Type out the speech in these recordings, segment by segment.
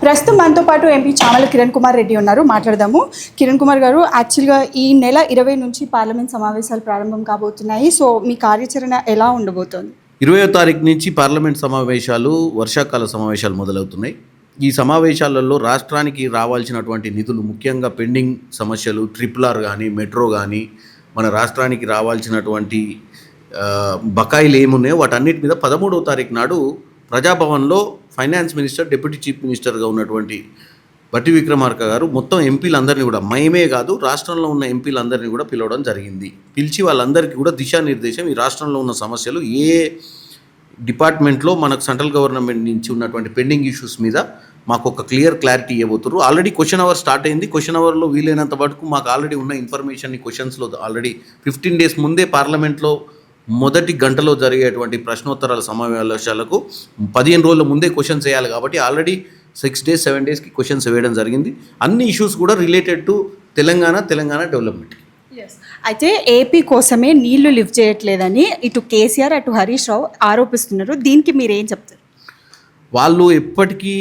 ప్రస్తుతం మనతో పాటు ఎంపీ చామల కిరణ్ కుమార్ రెడ్డి ఉన్నారు. మాట్లాడదాము. కిరణ్ కుమార్ గారు, యాక్చువల్గా ఈ నెల 20 నుంచి పార్లమెంట్ సమావేశాలు ప్రారంభం కాబోతున్నాయి. సో మీ కార్యాచరణ ఎలా ఉండబోతోంది? 20వ తారీఖు నుంచి పార్లమెంట్ సమావేశాలు, వర్షాకాల సమావేశాలు మొదలవుతున్నాయి. ఈ సమావేశాలలో రాష్ట్రానికి రావాల్సినటువంటి నిధులు, ముఖ్యంగా పెండింగ్ సమస్యలు, RRR కానీ, మెట్రో కానీ, మన రాష్ట్రానికి రావాల్సినటువంటి బకాయిలు ఏమున్నాయో వాటన్నిటి మీద 13వ తారీఖు నాడు ప్రజాభవన్లో ఫైనాన్స్ మినిస్టర్, డిప్యూటీ చీఫ్ మినిస్టర్గా ఉన్నటువంటి బట్టి విక్రమార్క గారు మొత్తం ఎంపీలందరినీ కూడా, మేమే కాదు రాష్ట్రంలో ఉన్న ఎంపీలందరినీ కూడా పిలవడం జరిగింది. పిలిచి వాళ్ళందరికీ కూడా దిశానిర్దేశం, ఈ రాష్ట్రంలో ఉన్న సమస్యలు, ఏ డిపార్ట్మెంట్లో మనకు సెంట్రల్ గవర్నమెంట్ నుంచి ఉన్నటువంటి పెండింగ్ ఇష్యూస్ మీద మాకు ఒక క్లారిటీ ఇవ్వబోతున్నారు. ఆల్రెడీ క్వశ్చన్ అవర్ స్టార్ట్ అయింది. క్వశ్చన్ అవర్లో వీలైనంత వరకు మాకు ఆల్రెడీ ఉన్న ఇన్ఫర్మేషన్ని క్వశ్చన్స్లో ఆల్రెడీ 15 days ముందే పార్లమెంట్లో మొదటి గంటలో జరిగేటువంటి ప్రశ్నోత్తరాల సమావేశాలకు 15 రోజుల ముందే క్వశ్చన్స్ వేయాలి. కాబట్టి ఆల్రెడీ 6 days 7 daysకి క్వశ్చన్స్ వేయడం జరిగింది. అన్ని ఇష్యూస్ కూడా రిలేటెడ్ టు తెలంగాణ డెవలప్మెంట్. అయితే ఏపీ కోసమే నీళ్లు లిఫ్ట్ చేయట్లేదని ఇటు కేసీఆర్ అటు హరీష్ రావు ఆరోపిస్తున్నారు. దీనికి మీరు ఏం చెప్తారు? వాళ్ళు ఎప్పటికీ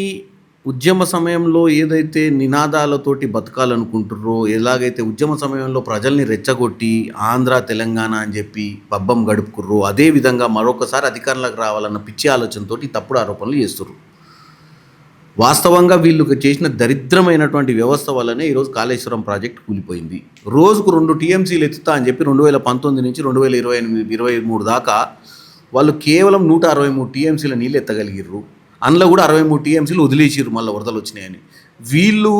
ఉద్యమ సమయంలో ఏదైతే నినాదాలతోటి బతకాలనుకుంటుర్రో, ఎలాగైతే ఉద్యమ సమయంలో ప్రజల్ని రెచ్చగొట్టి ఆంధ్ర తెలంగాణ అని చెప్పి పబ్బం గడుపుకుర్రో, అదేవిధంగా మరొకసారి అధికారంలోకి రావాలన్న పిచ్చి ఆలోచనతో తప్పుడు ఆరోపణలు చేస్తుర్రు. వాస్తవంగా వీళ్ళు చేసిన దరిద్రమైనటువంటి వ్యవస్థ వల్లనే ఈరోజు కాళేశ్వరం ప్రాజెక్ట్ కూలిపోయింది. రోజుకు 2 TMCలు ఎత్తుతా అని చెప్పి 2019 నుంచి 2028-23 దాకా వాళ్ళు కేవలం 163 TMCల నీళ్ళు ఎత్తగలిగిర్రు. అందులో కూడా 63 TMCలు వదిలేసిర్రు మళ్ళీ వరదలు వచ్చినాయని. వీళ్ళు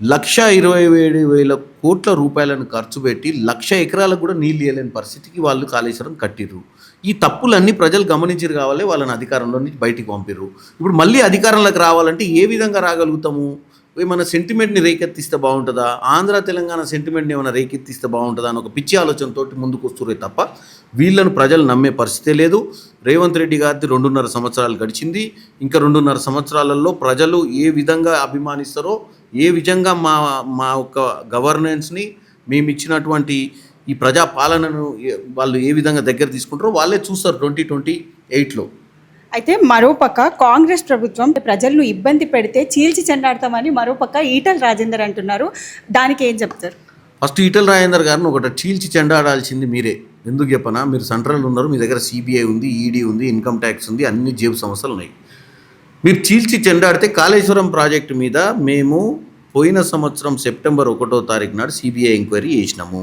1,27,000 కోట్ల రూపాయలను ఖర్చు పెట్టి 1,00,000 ఎకరాలకు కూడా నీళ్ళు ఇవ్వలేని పరిస్థితికి వాళ్ళు కాళేశ్వరం కట్టిర్రు. ఈ తప్పులన్నీ ప్రజలు గమనించిరు కావాలి, వాళ్ళని అధికారంలో నుంచి బయటికి పంపిర్రు. ఇప్పుడు మళ్ళీ అధికారంలోకి రావాలంటే ఏ విధంగా రాగలుగుతాము? మన సెంటిమెంట్ని రేకెత్తిస్తే బాగుంటుందా, ఆంధ్ర తెలంగాణ సెంటిమెంట్ని ఏమైనా రేకెత్తిస్తే బాగుంటుందా అని ఒక పిచ్చి ఆలోచనతో ముందుకు వస్తురే తప్ప వీళ్ళను ప్రజలు నమ్మే పరిస్థితే లేదు. రేవంత్ రెడ్డి గారిది 2.5 సంవత్సరాలు గడిచింది. ఇంకా 2.5 సంవత్సరాలలో ప్రజలు ఏ విధంగా అభిమానిస్తారో, ఏ విధంగా మా యొక్క గవర్నెన్స్ని, మేము ఇచ్చినటువంటి ఈ ప్రజా పాలనను వాళ్ళు ఏ విధంగా దగ్గర తీసుకుంటారో వాళ్ళే చూస్తారు 2028లో. అయితే మరోపక్క కాంగ్రెస్ ప్రభుత్వం ప్రజలను ఇబ్బంది పెడితే చీల్చి చెండాడతామని మరోపక్క ఈటల రాజేందర్ అంటున్నారు. దానికి ఏం చెప్తారు? ఫస్ట్ ఈటల రాజేందర్ గారిని ఒకటి చీల్చి చెండాడాల్సింది మీరే. ఎందుకు చెప్పనా? మీరు సెంట్రల్ ఉన్నారు, మీ దగ్గర CBI ఉంది, ED ఉంది, ఇన్కమ్ ట్యాక్స్ ఉంది, అన్ని జేబు సమస్యలు ఉన్నాయి. మీరు చీల్చి చెండాడితే కాళేశ్వరం ప్రాజెక్టు మీద మేము పోయిన సంవత్సరం సెప్టెంబర్ 1వ తారీఖు నాడు CBI ఎంక్వైరీ చేసినాము.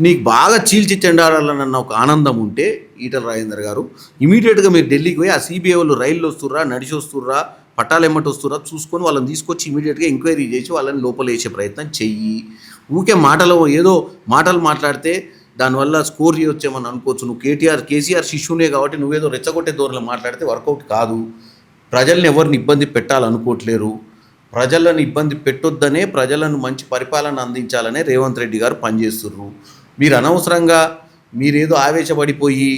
నీకు బాగా చీల్చి చెండాడాలన్న ఒక ఆనందం ఉంటే ఈటల రాజేందర్ గారు ఇమీడియట్గా మీరు ఢిల్లీకి పోయి ఆ CBI వాళ్ళు రైల్లో వస్తుర్రా, నడిచి వస్తుర్రా, పట్టాలు ఎమ్మటి వస్తుర్రా చూసుకొని వాళ్ళని తీసుకొచ్చి ఇమీడియట్గా ఎంక్వైరీ చేసి వాళ్ళని లోపల వేసే ప్రయత్నం చెయ్యి. ఊకే ఏదో మాటలు మాట్లాడితే దానివల్ల స్కోర్ చేయొచ్చేమని అనుకోవచ్చు. నువ్వు కేసీఆర్ శిష్యునే కాబట్టి నువ్వేదో రెచ్చగొట్టే ధోరణిలో మాట్లాడితే వర్కౌట్ కాదు. ప్రజల్ని ఎవరిని ఇబ్బంది పెట్టాలనుకోవట్లేరు. ప్రజలను ఇబ్బంది పెట్టొద్దనే, ప్రజలను మంచి పరిపాలన అందించాలనే రేవంత్ రెడ్డి గారు పనిచేస్తుర్రు. మీరు అనవసరంగా మీరేదో ఆవేశపడిపోయి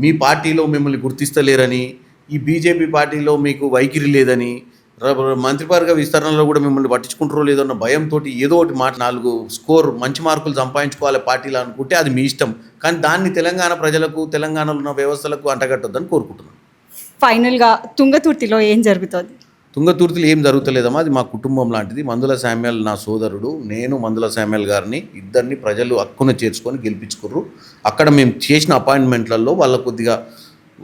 మీ పార్టీలో మిమ్మల్ని గుర్తిస్తలేరని, ఈ బీజేపీ పార్టీలో మీకు వైఖరి లేదని, మంత్రివర్గ విస్తరణలో కూడా మిమ్మల్ని పట్టించుకుంటారో లేదో అన్న భయంతో ఏదో ఒకటి 4 స్కోర్ మంచి మార్కులు సంపాదించుకోవాలి పార్టీలు అనుకుంటే అది మీ ఇష్టం. కానీ దాన్ని తెలంగాణ ప్రజలకు, తెలంగాణలో ఉన్న వ్యవస్థలకు అంటగట్టొద్దని కోరుకుంటున్నాను. ఫైనల్గా తుంగతుర్తిలో ఏం జరుగుతుంది? తుంగతుర్తిలో ఏం జరుగుతలేదమ్మా, అది మా కుటుంబం లాంటిది. మందుల శామ్యాల్ నా సోదరుడు, నేను మందుల శామ్యాల్ గారిని ఇద్దరిని ప్రజలు హక్కున చేర్చుకొని గెలిపించుకుర్రు. అక్కడ మేము చేసిన అపాయింట్మెంట్లలో వాళ్ళ కొద్దిగా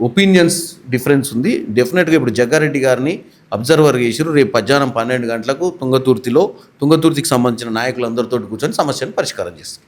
ఒపీనియన్స్ డిఫరెన్స్ ఉంది. డెఫినెట్గా ఇప్పుడు జగ్గారెడ్డి గారిని అబ్జర్వర్ చేసిరు. రేపు మధ్యాహ్నం 12 గంటలకు తుంగతుర్తికి సంబంధించిన నాయకులందరితో కూర్చొని సమస్యను పరిష్కారం చేస్తారు.